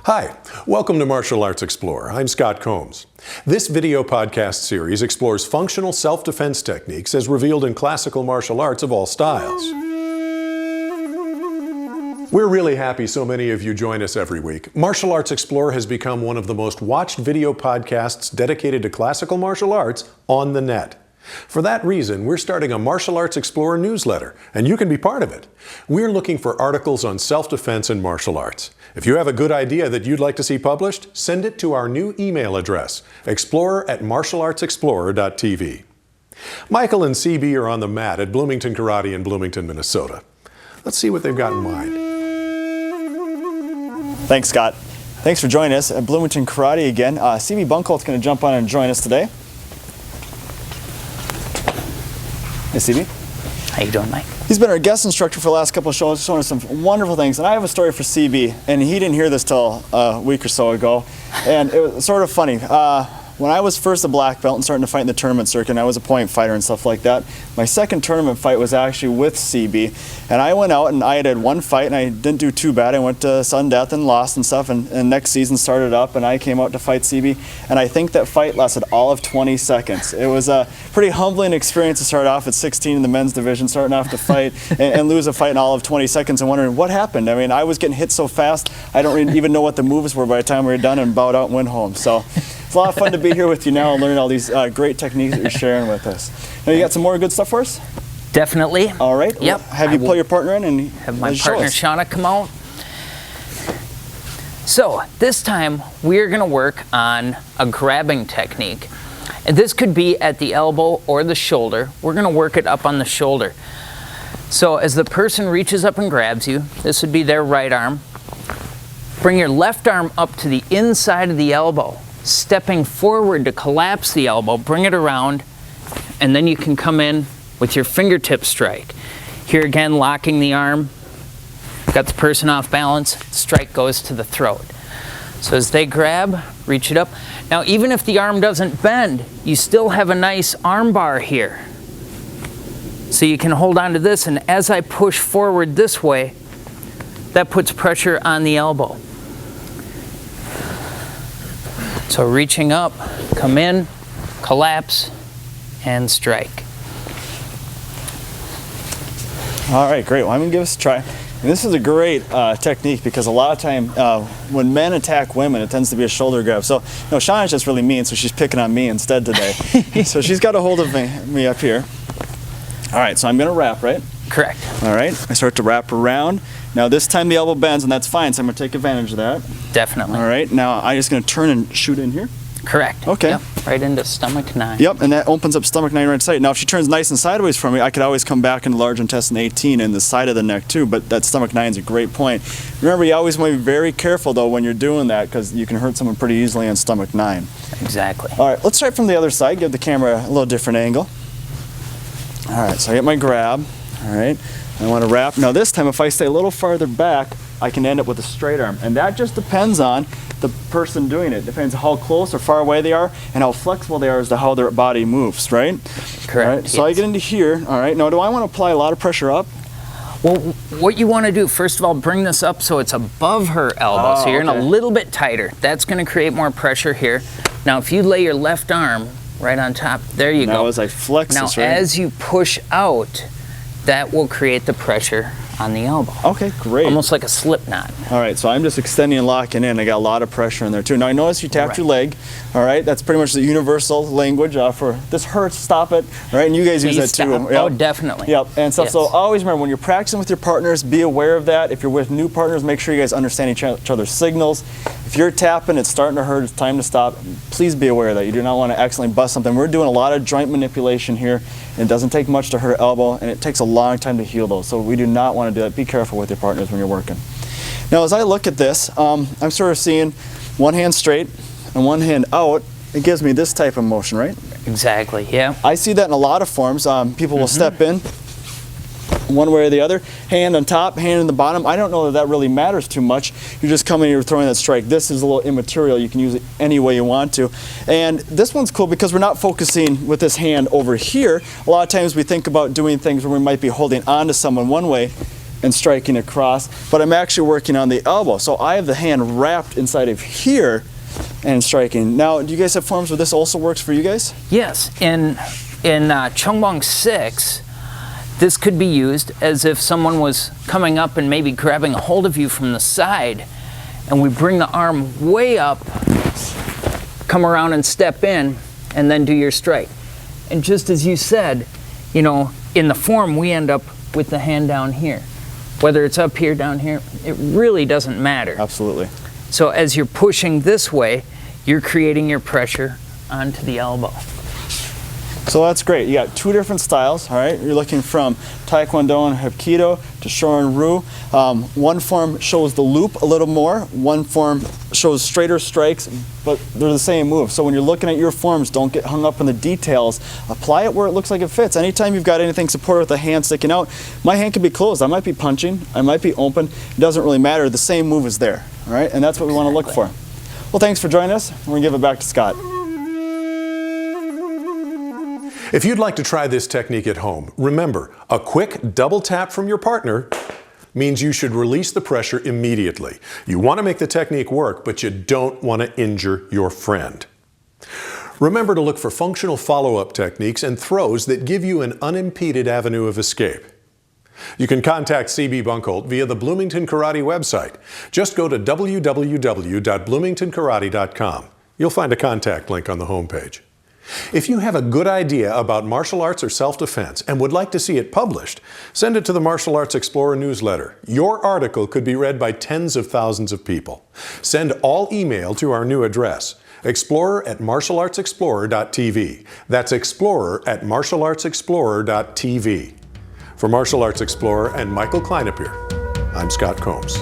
Hi, welcome to Martial Arts Explorer. I'm Scott Combs. This video podcast series explores functional self-defense techniques as revealed in classical martial arts of all styles. We're really happy so many of you join us every week. Martial Arts Explorer has become one of the most watched video podcasts dedicated to classical martial arts on the net. For that reason, we're starting a Martial Arts Explorer newsletter, and you can be part of it. We're looking for articles on self-defense and martial arts. If you have a good idea that you'd like to see published, send it to our new email address, explorer@martialartsexplorer.tv. Michael and CB are on the mat at Bloomington Karate in Bloomington, Minnesota. Let's see what they've got in mind. Thanks, Scott. Thanks for joining us at Bloomington Karate again. CB Bunkholt is going to jump on and join us today. Hey, CB. How you doing, Mike? He's been our guest instructor for the last couple of shows, showing us some wonderful things. And I have a story for CB, and he didn't hear this till a week or so ago. And it was sort of funny. When I was first a black belt and starting to fight in the tournament circuit, and I was a point fighter and stuff like that, my second tournament fight was actually with CB. And I went out and I had one fight and I didn't do too bad. I went to sudden death and lost and stuff, and next season started up and I came out to fight CB. And I think that fight lasted all of 20 seconds. It was a pretty humbling experience to start off at 16 in the men's division, starting off to fight and lose a fight in all of 20 seconds and wondering what happened. I mean, I was getting hit so fast, I don't even know what the moves were by the time we were done and bowed out and went home. So it's a lot of fun to be here with you now and learn all these great techniques that you're sharing with us. Now, you got some more good stuff for us? Definitely. All right. Yep. Well, have you pull your partner in and have my partner Shauna come out. So this time we're going to work on a grabbing technique. And this could be at the elbow or the shoulder. We're going to work it up on the shoulder. So as the person reaches up and grabs you, this would be their right arm. Bring your left arm up to the inside of the elbow, stepping forward to collapse the elbow, bring it around, and then you can come in with your fingertip strike. Here again, locking the arm, got the person off balance, strike goes to the throat. So as they grab, reach it up. Now even if the arm doesn't bend, you still have a nice arm bar here. So you can hold on to this, and as I push forward this way, that puts pressure on the elbow. So reaching up, come in, collapse, and strike. All right, great. Well, I'm going to give this a try. And this is a great technique because a lot of time when men attack women, it tends to be a shoulder grab. So, Shauna's just really mean, so she's picking on me instead today. So she's got a hold of me up here. All right, so I'm going to wrap, right? Correct. All right, I start to wrap around. Now this time the elbow bends, and that's fine, so I'm going to take advantage of that. Definitely. All right, now I'm just going to turn and shoot in here. Correct. Okay. Yep. Right into stomach 9. Yep, and that opens up stomach 9 right side. Now if she turns nice and sideways from me, I could always come back into large intestine 18 and the side of the neck too, but that stomach 9 is a great point. Remember, you always want to be very careful though when you're doing that because you can hurt someone pretty easily on stomach 9. Exactly. All right, let's start from the other side, give the camera a little different angle. All right, so I get my grab. All right, I want to wrap. Now this time if I stay a little farther back, I can end up with a straight arm, and that just depends on the person doing it. Depends how close or far away they are and how flexible they are as to how their body moves, right? Correct. All right, so I get into here. All right, now do I want to apply a lot of pressure up? Well, what you want to do, first of all, bring this up so it's above her elbow, so you're in a little bit tighter. That's going to create more pressure here. Now if you lay your left arm right on top, there you go. Now as I flex now, this, right? as you push out, that will create the pressure on the elbow. Okay, great. Almost like a slip knot. All right, so I'm just extending and locking in. I got a lot of pressure in there too. Now I notice you tapped your leg. All right, that's pretty much the universal language for this hurts, stop it. All right, and you guys use that too. Yep. Oh, definitely. Yep, and stuff. Yes. So always remember when you're practicing with your partners, be aware of that. If you're with new partners, make sure you guys understand each other's signals. If you're tapping, it's starting to hurt, it's time to stop. Please be aware of that. You do not want to accidentally bust something. We're doing a lot of joint manipulation here. It doesn't take much to hurt an elbow, and it takes a long time to heal those. So we do not want to do that. Be careful with your partners when you're working. Now, as I look at this, I'm sort of seeing one hand straight and one hand out. It gives me this type of motion, right? Exactly, yeah. I see that in a lot of forms. People will step in one way or the other, hand on top, hand in the bottom. I don't know that that really matters too much. You're just coming, you're throwing that strike. This is a little immaterial. You can use it any way you want to. And this one's cool because we're not focusing with this hand over here. A lot of times we think about doing things where we might be holding on to someone one way and striking across, but I'm actually working on the elbow. So I have the hand wrapped inside of here and striking. Now, do you guys have forms where this also works for you guys? Yes, in Chongbong 6, this could be used as if someone was coming up and maybe grabbing a hold of you from the side, and we bring the arm way up, come around and step in, and then do your strike. And just as you said, you know, in the form we end up with the hand down here. Whether it's up here, down here, it really doesn't matter. Absolutely. So as you're pushing this way, you're creating your pressure onto the elbow. So that's great. You got two different styles, all right? You're looking from Taekwondo and Hapkido to Shorin-Ryu. One form shows the loop a little more. One form shows straighter strikes, but they're the same move. So when you're looking at your forms, don't get hung up in the details. Apply it where it looks like it fits. Anytime you've got anything supported with a hand sticking out, my hand could be closed. I might be punching. I might be open. It doesn't really matter. The same move is there, all right? And that's what we want to look for. Well, thanks for joining us. We're going to give it back to Scott. If you'd like to try this technique at home, remember, a quick double tap from your partner means you should release the pressure immediately. You want to make the technique work, but you don't want to injure your friend. Remember to look for functional follow-up techniques and throws that give you an unimpeded avenue of escape. You can contact CB Bunkholt via the Bloomington Karate website. Just go to www.bloomingtonkarate.com. You'll find a contact link on the homepage. If you have a good idea about martial arts or self-defense and would like to see it published, send it to the Martial Arts Explorer newsletter. Your article could be read by tens of thousands of people. Send all email to our new address, explorer@martialartsexplorer.tv. That's explorer@martialartsexplorer.tv. For Martial Arts Explorer and Michael Kleinepeer, I'm Scott Combs.